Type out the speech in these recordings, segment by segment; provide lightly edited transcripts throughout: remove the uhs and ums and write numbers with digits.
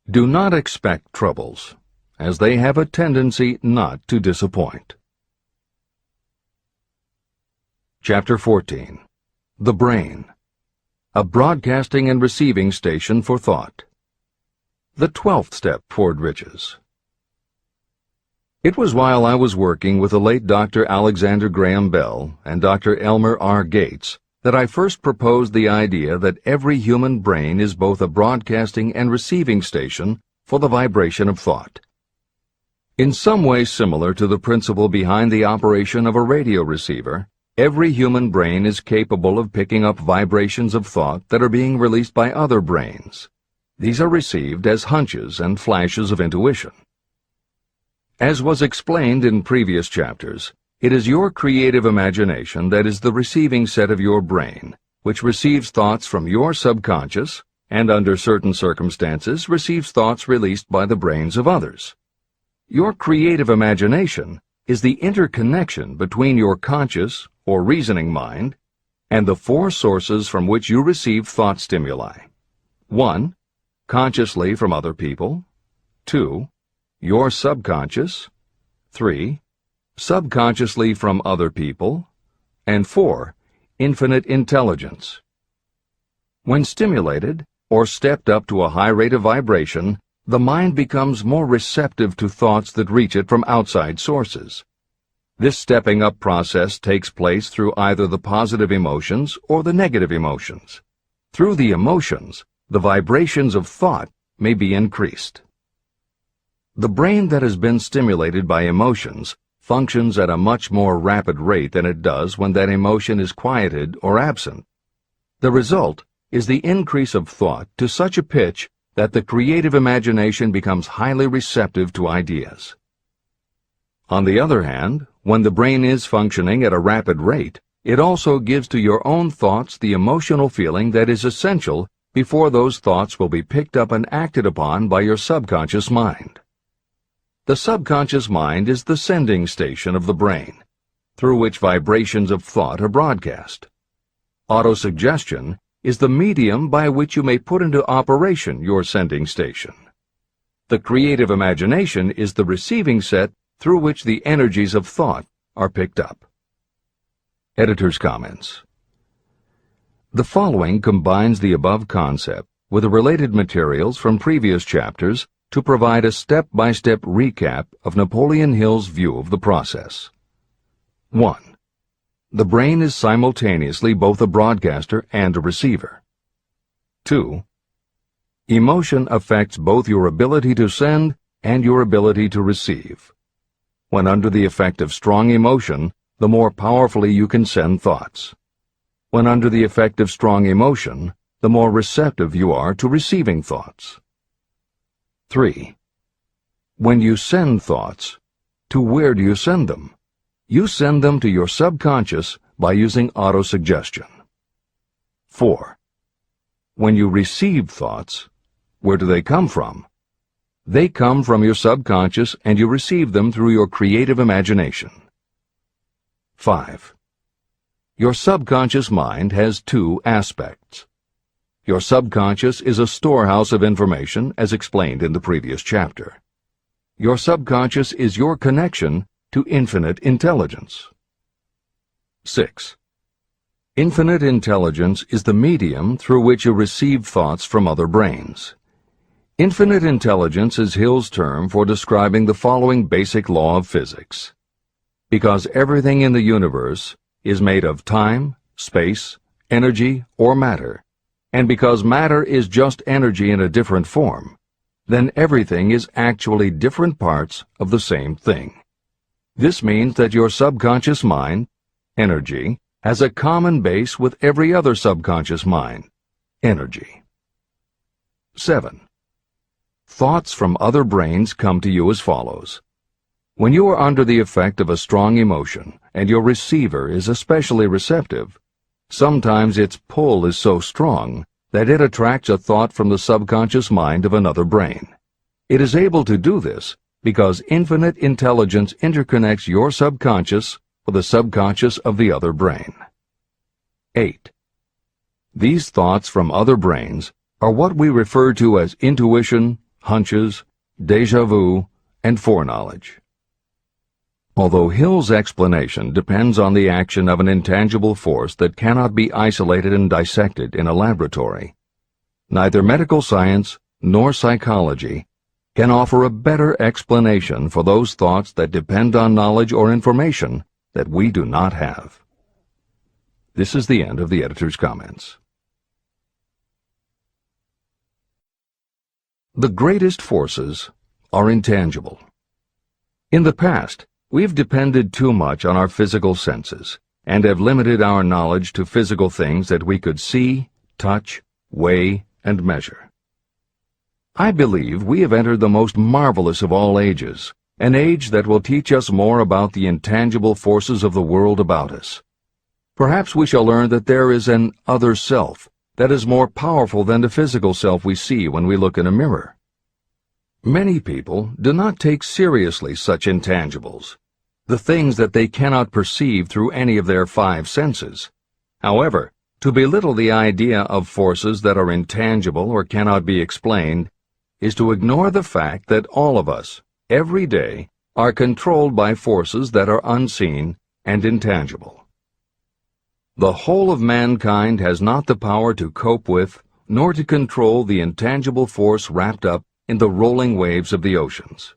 Do not expect troubles, as they have a tendency not to disappoint. Chapter 14. The Brain. A broadcasting and receiving station for thought. The 12th step toward riches. It was while I was working with the late Dr. Alexander Graham Bell and Dr. Elmer R. Gates that I first proposed the idea that every human brain is both a broadcasting and receiving station for the vibration of thought. In some way similar to the principle behind the operation of a radio receiver, every human brain is capable of picking up vibrations of thought that are being released by other brains. These are received as hunches and flashes of intuition. As was explained in previous chapters, it is your creative imagination that is the receiving set of your brain, which receives thoughts from your subconscious and, under certain circumstances, receives thoughts released by the brains of others. Your creative imagination is the interconnection between your conscious or reasoning mind and the four sources from which you receive thought stimuli. 1. Consciously from other people. 2. Your subconscious. 3. Subconsciously from other people. And 4. Infinite intelligence. When stimulated, or stepped up to a high rate of vibration, the mind becomes more receptive to thoughts that reach it from outside sources. This stepping up process takes place through either the positive emotions or the negative emotions. Through the emotions, the vibrations of thought may be increased. The brain that has been stimulated by emotions functions at a much more rapid rate than it does when that emotion is quieted or absent. The result is the increase of thought to such a pitch that the creative imagination becomes highly receptive to ideas. On the other hand, when the brain is functioning at a rapid rate, it also gives to your own thoughts the emotional feeling that is essential before those thoughts will be picked up and acted upon by your subconscious mind. The subconscious mind is the sending station of the brain, through which vibrations of thought are broadcast. Autosuggestion is the medium by which you may put into operation your sending station. The creative imagination is the receiving set through which the energies of thought are picked up. Editor's comments. The following combines the above concept with the related materials from previous chapters to provide a step-by-step recap of Napoleon Hill's view of the process. 1. The brain is simultaneously both a broadcaster and a receiver. 2. Emotion affects both your ability to send and your ability to receive. When under the effect of strong emotion, the more powerfully you can send thoughts. When under the effect of strong emotion, the more receptive you are to receiving thoughts. 3. When you send thoughts, to where do you send them? You send them to your subconscious by using autosuggestion. 4. When you receive thoughts, where do they come from? They come from your subconscious and you receive them through your creative imagination. 5. Your subconscious mind has two aspects. Your subconscious is a storehouse of information, as explained in the previous chapter. Your subconscious is your connection to infinite intelligence. 6. Infinite intelligence is the medium through which you receive thoughts from other brains. Infinite intelligence is Hill's term for describing the following basic law of physics. Because everything in the universe is made of time, space, energy, or matter, and because matter is just energy in a different form, then everything is actually different parts of the same thing. This means that your subconscious mind, energy, has a common base with every other subconscious mind, energy. 7. Thoughts from other brains come to you as follows. When you are under the effect of a strong emotion and your receiver is especially receptive, sometimes its pull is so strong that it attracts a thought from the subconscious mind of another brain. It is able to do this because infinite intelligence interconnects your subconscious with the subconscious of the other brain. 8. These thoughts from other brains are what we refer to as intuition, hunches, déjà vu, and foreknowledge. Although Hill's explanation depends on the action of an intangible force that cannot be isolated and dissected in a laboratory, neither medical science nor psychology can offer a better explanation for those thoughts that depend on knowledge or information that we do not have. This is the end of the editor's comments. The greatest forces are intangible. In the past, we've depended too much on our physical senses and have limited our knowledge to physical things that we could see, touch, weigh, and measure. I believe we have entered the most marvelous of all ages, an age that will teach us more about the intangible forces of the world about us. Perhaps we shall learn that there is an other self that is more powerful than the physical self we see when we look in a mirror. Many people do not take seriously such intangibles, the things that they cannot perceive through any of their five senses. However, to belittle the idea of forces that are intangible or cannot be explained is to ignore the fact that all of us, every day, are controlled by forces that are unseen and intangible. The whole of mankind has not the power to cope with, nor to control the intangible force wrapped up in the rolling waves of the oceans.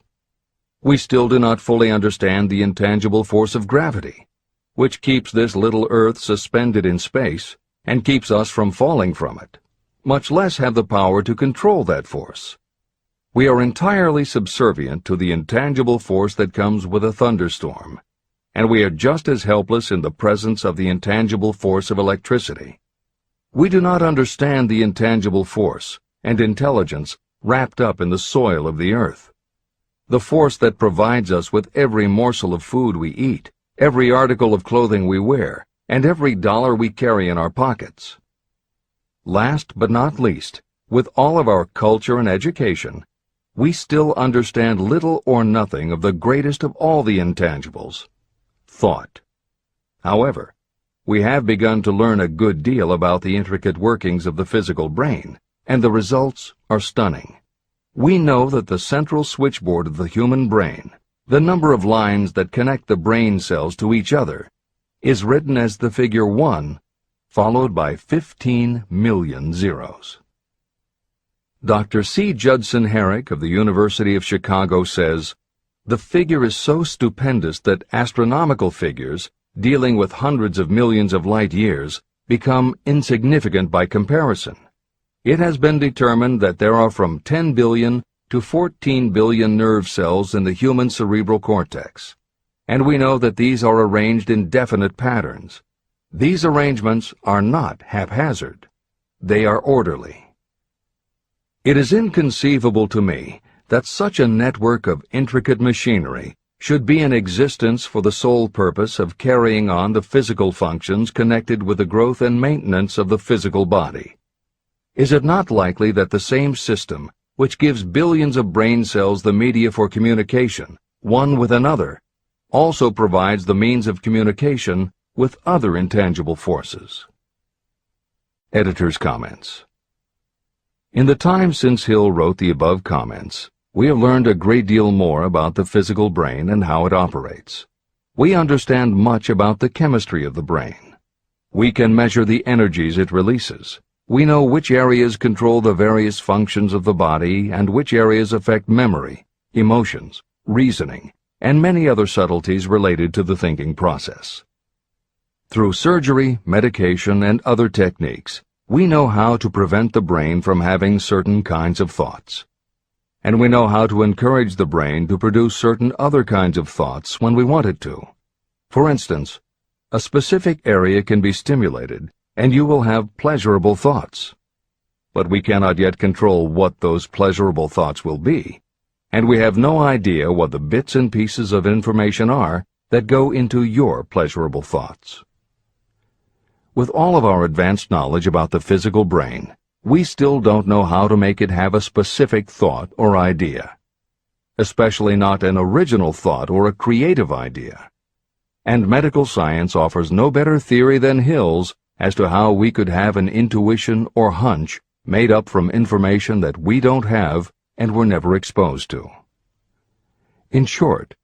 We still do not fully understand the intangible force of gravity, which keeps this little Earth suspended in space and keeps us from falling from it, much less have the power to control that force. We are entirely subservient to the intangible force that comes with a thunderstorm, and we are just as helpless in the presence of the intangible force of electricity. We do not understand the intangible force and intelligence wrapped up in the soil of the earth, the force that provides us with every morsel of food we eat, every article of clothing we wear, and every dollar we carry in our pockets. Last but not least, with all of our culture and education, we still understand little or nothing of the greatest of all the intangibles, thought. However, we have begun to learn a good deal about the intricate workings of the physical brain, and the results are stunning. We know that the central switchboard of the human brain, the number of lines that connect the brain cells to each other, is written as the figure 1, followed by 15 million zeros. Dr. C. Judson Herrick of the University of Chicago says, "The figure is so stupendous that astronomical figures, dealing with hundreds of millions of light years, become insignificant by comparison. It has been determined that there are from 10 billion to 14 billion nerve cells in the human cerebral cortex, and we know that these are arranged in definite patterns. These arrangements are not haphazard. They are orderly. It is inconceivable to me that such a network of intricate machinery should be in existence for the sole purpose of carrying on the physical functions connected with the growth and maintenance of the physical body. Is it not likely that the same system, which gives billions of brain cells the media for communication, one with another, also provides the means of communication with other intangible forces?" Editor's comments. In the time since Hill wrote the above comments, we have learned a great deal more about the physical brain and how it operates. We understand much about the chemistry of the brain. We can measure the energies it releases. We know which areas control the various functions of the body and which areas affect memory, emotions, reasoning, and many other subtleties related to the thinking process. Through surgery, medication, and other techniques, we know how to prevent the brain from having certain kinds of thoughts. And we know how to encourage the brain to produce certain other kinds of thoughts when we want it to. For instance, a specific area can be stimulated, and you will have pleasurable thoughts. But we cannot yet control what those pleasurable thoughts will be, and we have no idea what the bits and pieces of information are that go into your pleasurable thoughts. With all of our advanced knowledge about the physical brain, we still don't know how to make it have a specific thought or idea, especially not an original thought or a creative idea. And medical science offers no better theory than Hill's as to how we could have an intuition or hunch made up from information that we don't have and were never exposed to. In short,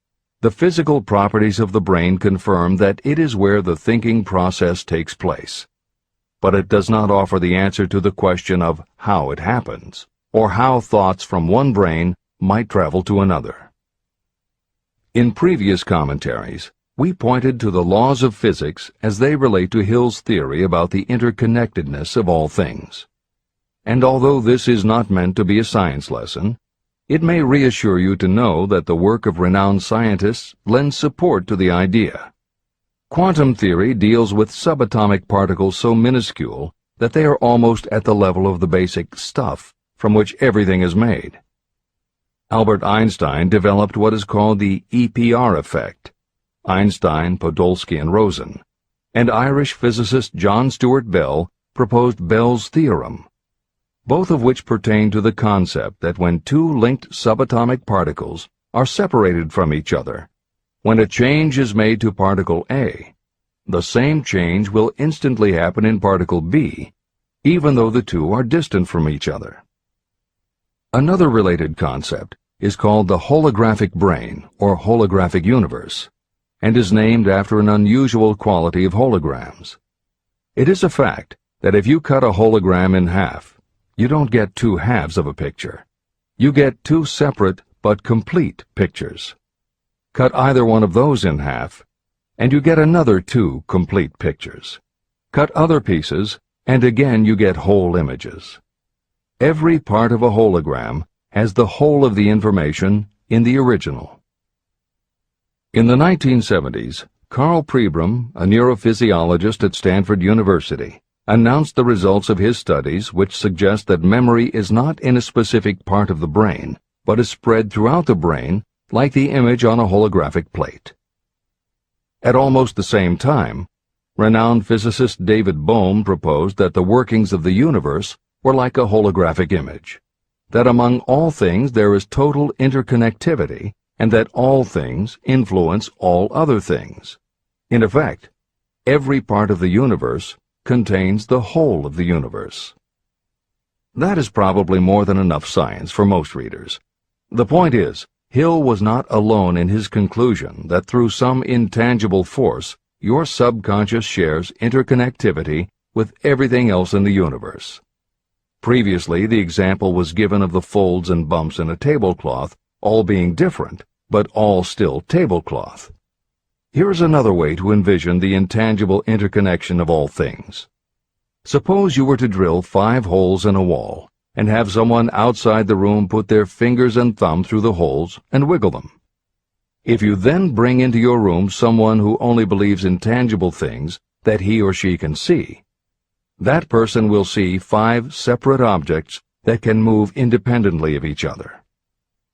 the physical properties of the brain confirm that it is where the thinking process takes place, but it does not offer the answer to the question of how it happens, or how thoughts from one brain might travel to another. In previous commentaries, we pointed to the laws of physics as they relate to Hill's theory about the interconnectedness of all things. And although this is not meant to be a science lesson, it may reassure you to know that the work of renowned scientists lends support to the idea. Quantum theory deals with subatomic particles so minuscule that they are almost at the level of the basic stuff from which everything is made. Albert Einstein developed what is called the EPR effect, Einstein, Podolsky, and Rosen, and Irish physicist John Stuart Bell proposed Bell's theorem, both of which pertain to the concept that when two linked subatomic particles are separated from each other, when a change is made to particle A, the same change will instantly happen in particle B, even though the two are distant from each other. Another related concept is called the holographic brain or holographic universe, and is named after an unusual quality of holograms. It is a fact that if you cut a hologram in half, you don't get two halves of a picture. You get two separate but complete pictures. Cut either one of those in half, and you get another two complete pictures. Cut other pieces, and again you get whole images. Every part of a hologram has the whole of the information in the original. In the 1970s, Carl Pribram, a neurophysiologist at Stanford University, announced the results of his studies which suggest that memory is not in a specific part of the brain, but is spread throughout the brain like the image on a holographic plate. At almost the same time, renowned physicist David Bohm proposed that the workings of the universe were like a holographic image, that among all things there is total interconnectivity, and that all things influence all other things. In effect, every part of the universe contains the whole of the universe. That is probably more than enough science for most readers. The point is, Hill was not alone in his conclusion that through some intangible force, your subconscious shares interconnectivity with everything else in the universe. Previously, the example was given of the folds and bumps in a tablecloth, all being different, but all still tablecloth. Here is another way to envision the intangible interconnection of all things. Suppose you were to drill 5 holes in a wall, and have someone outside the room put their fingers and thumb through the holes and wiggle them. If you then bring into your room someone who only believes in tangible things that he or she can see, that person will see 5 separate objects that can move independently of each other.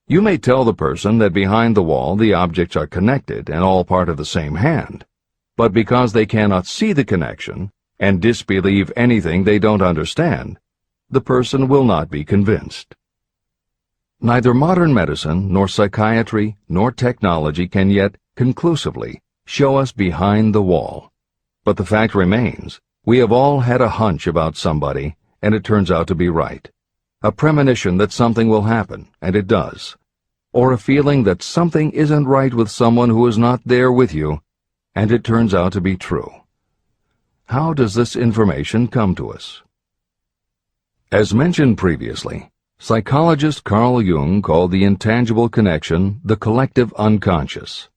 You may tell the person that behind the wall the objects are connected and all part of the same hand, but because they cannot see the connection and disbelieve anything they don't understand, the person will not be convinced. Neither modern medicine, nor psychiatry, nor technology can yet conclusively show us behind the wall. But the fact remains, we have all had a hunch about somebody, and it turns out to be right. A premonition that something will happen, and it does. Or a feeling that something isn't right with someone who is not there with you, and it turns out to be true. How does this information come to us? As mentioned previously, psychologist Carl Jung called the intangible connection the collective unconscious,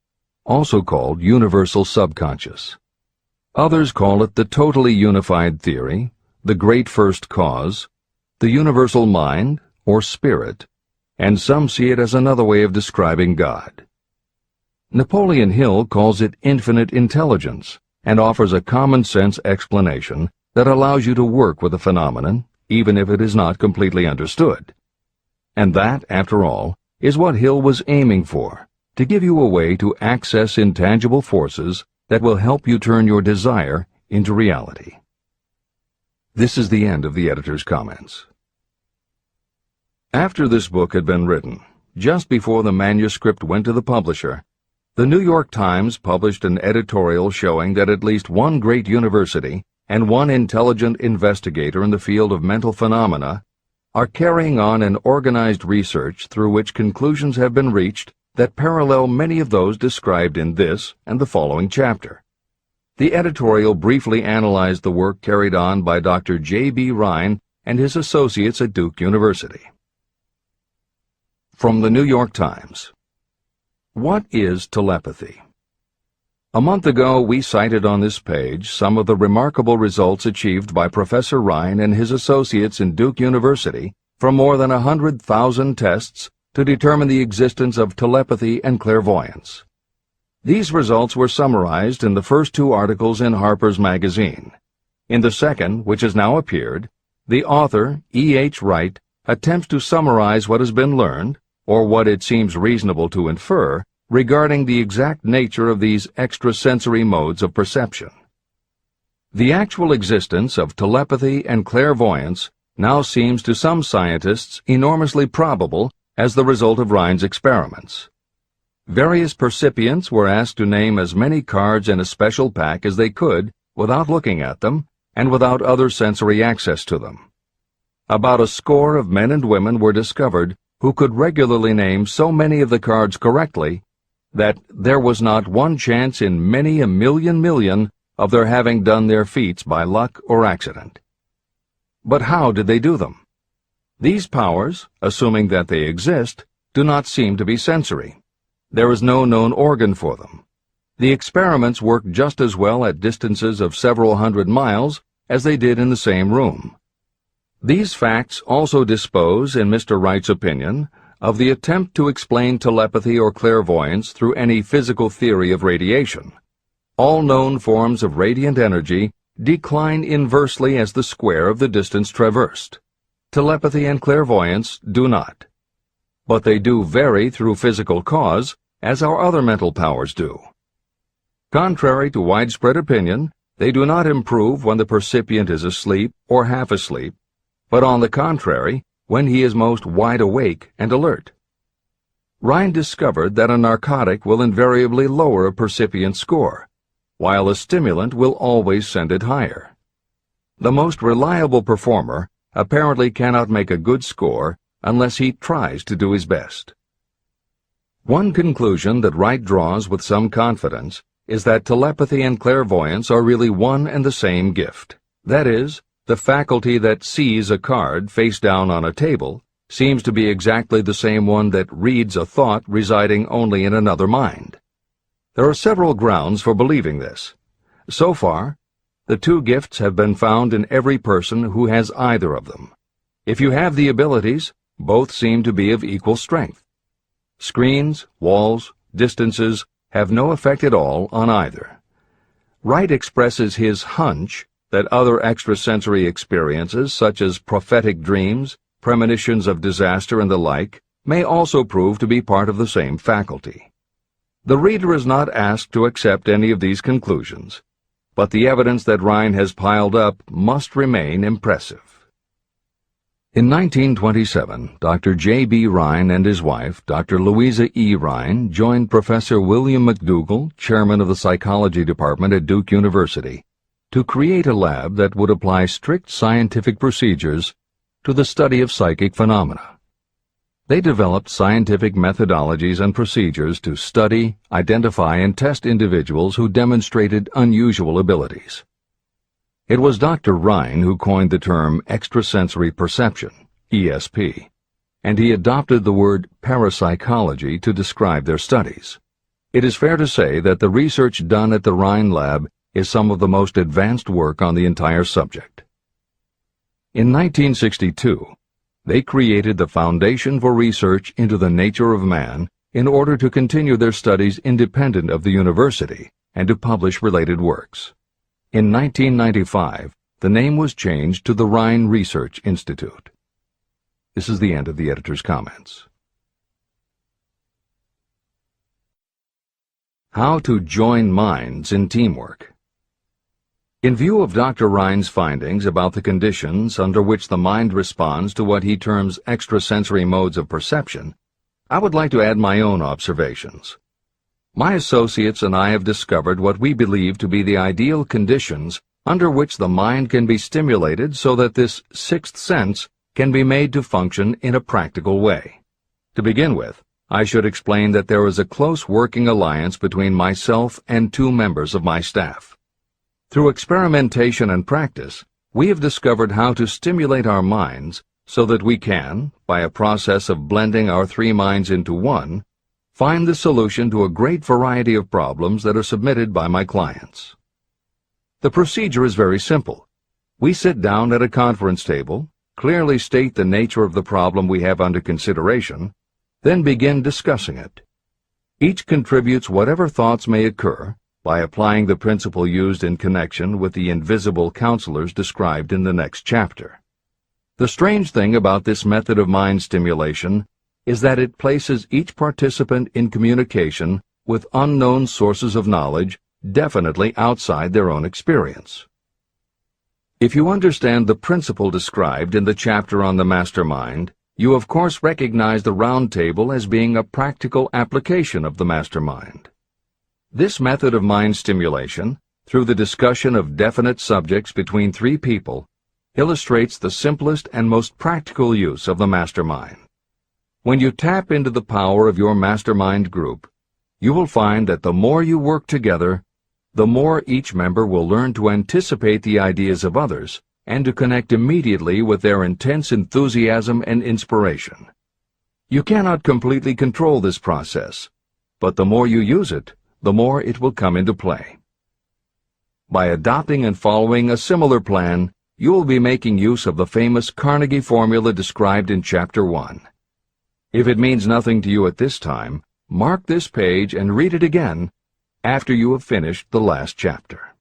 also called universal subconscious. Others call it the totally unified theory, the great first cause, the universal mind, or spirit, and some see it as another way of describing God. Napoleon Hill calls it infinite intelligence and offers a common-sense explanation that allows you to work with a phenomenon, even if it is not completely understood. And that, after all, is what Hill was aiming for, to give you a way to access intangible forces that will help you turn your desire into reality. This is the end of the editor's comments. After this book had been written, just before the manuscript went to the publisher, the New York Times published an editorial showing that at least one great university and one intelligent investigator in the field of mental phenomena are carrying on an organized research through which conclusions have been reached that parallel many of those described in this and the following chapter. The editorial briefly analyzed the work carried on by Dr. J.B. Rhine and his associates at Duke University. From the New York Times. What is telepathy? A month ago, we cited on this page some of the remarkable results achieved by Professor Rhine and his associates in Duke University from more than 100,000 tests to determine the existence of telepathy and clairvoyance. These results were summarized in the first two articles in Harper's Magazine. In the second, which has now appeared, the author, E.H. Wright, attempts to summarize what has been learned, or what it seems reasonable to infer, regarding the exact nature of these extrasensory modes of perception. The actual existence of telepathy and clairvoyance now seems to some scientists enormously probable as the result of Rhine's experiments. Various percipients were asked to name as many cards in a special pack as they could without looking at them and without other sensory access to them. About a score of men and women were discovered who could regularly name so many of the cards correctly that there was not one chance in many a million of their having done their feats by luck or accident. But how did they do them? These powers, assuming that they exist, do not seem to be sensory. There is no known organ for them. The experiments work just as well at distances of several hundred miles as they did in the same room. These facts also dispose, in Mr. Wright's opinion, of the attempt to explain telepathy or clairvoyance through any physical theory of radiation. All known forms of radiant energy decline inversely as the square of the distance traversed. Telepathy and clairvoyance do not. But they do vary through physical cause, as our other mental powers do. Contrary to widespread opinion, they do not improve when the percipient is asleep or half asleep, but on the contrary, when he is most wide awake and alert. Rhine discovered that a narcotic will invariably lower a percipient score, while a stimulant will always send it higher. The most reliable performer apparently cannot make a good score unless he tries to do his best. One conclusion that Wright draws with some confidence is that telepathy and clairvoyance are really one and the same gift. That is, the faculty that sees a card face down on a table seems to be exactly the same one that reads a thought residing only in another mind. There are several grounds for believing this. So far, the two gifts have been found in every person who has either of them. If you have the abilities, both seem to be of equal strength. Screens, walls, distances have no effect at all on either. Wright expresses his hunch that other extrasensory experiences, such as prophetic dreams, premonitions of disaster, and the like, may also prove to be part of the same faculty. The reader is not asked to accept any of these conclusions, but the evidence that Rhine has piled up must remain impressive. In 1927, Dr. J.B. Rhine and his wife, Dr. Louisa E. Rhine, joined Professor William McDougall, chairman of the psychology department at Duke University, to create a lab that would apply strict scientific procedures to the study of psychic phenomena. They developed scientific methodologies and procedures to study, identify, and test individuals who demonstrated unusual abilities. It was Dr. Rhine who coined the term extrasensory perception, ESP, and he adopted the word parapsychology to describe their studies. It is fair to say that the research done at the Rhine lab is some of the most advanced work on the entire subject. In 1962, they created the Foundation for Research into the Nature of Man in order to continue their studies independent of the university and to publish related works. In 1995, the name was changed to the Rhine Research Institute. This is the end of the editor's comments. How to join minds in teamwork. In view of Dr. Rhine's findings about the conditions under which the mind responds to what he terms extrasensory modes of perception, I would like to add my own observations. My associates and I have discovered what we believe to be the ideal conditions under which the mind can be stimulated so that this sixth sense can be made to function in a practical way. To begin with, I should explain that there is a close working alliance between myself and 2 members of my staff. Through experimentation and practice, we have discovered how to stimulate our minds so that we can, by a process of blending our 3 minds into one, find the solution to a great variety of problems that are submitted by my clients. The procedure is very simple. We sit down at a conference table, clearly state the nature of the problem we have under consideration, then begin discussing it. Each contributes whatever thoughts may occur by applying the principle used in connection with the invisible counselors described in the next chapter. The strange thing about this method of mind stimulation is that it places each participant in communication with unknown sources of knowledge definitely outside their own experience. If you understand the principle described in the chapter on the mastermind, you of course recognize the round table as being a practical application of the mastermind. This method of mind stimulation, through the discussion of definite subjects between 3 people, illustrates the simplest and most practical use of the mastermind. When you tap into the power of your mastermind group, you will find that the more you work together, the more each member will learn to anticipate the ideas of others and to connect immediately with their intense enthusiasm and inspiration. You cannot completely control this process, but the more you use it, the more it will come into play. By adopting and following a similar plan, you will be making use of the famous Carnegie formula described in Chapter 1. If it means nothing to you at this time, mark this page and read it again after you have finished the last chapter.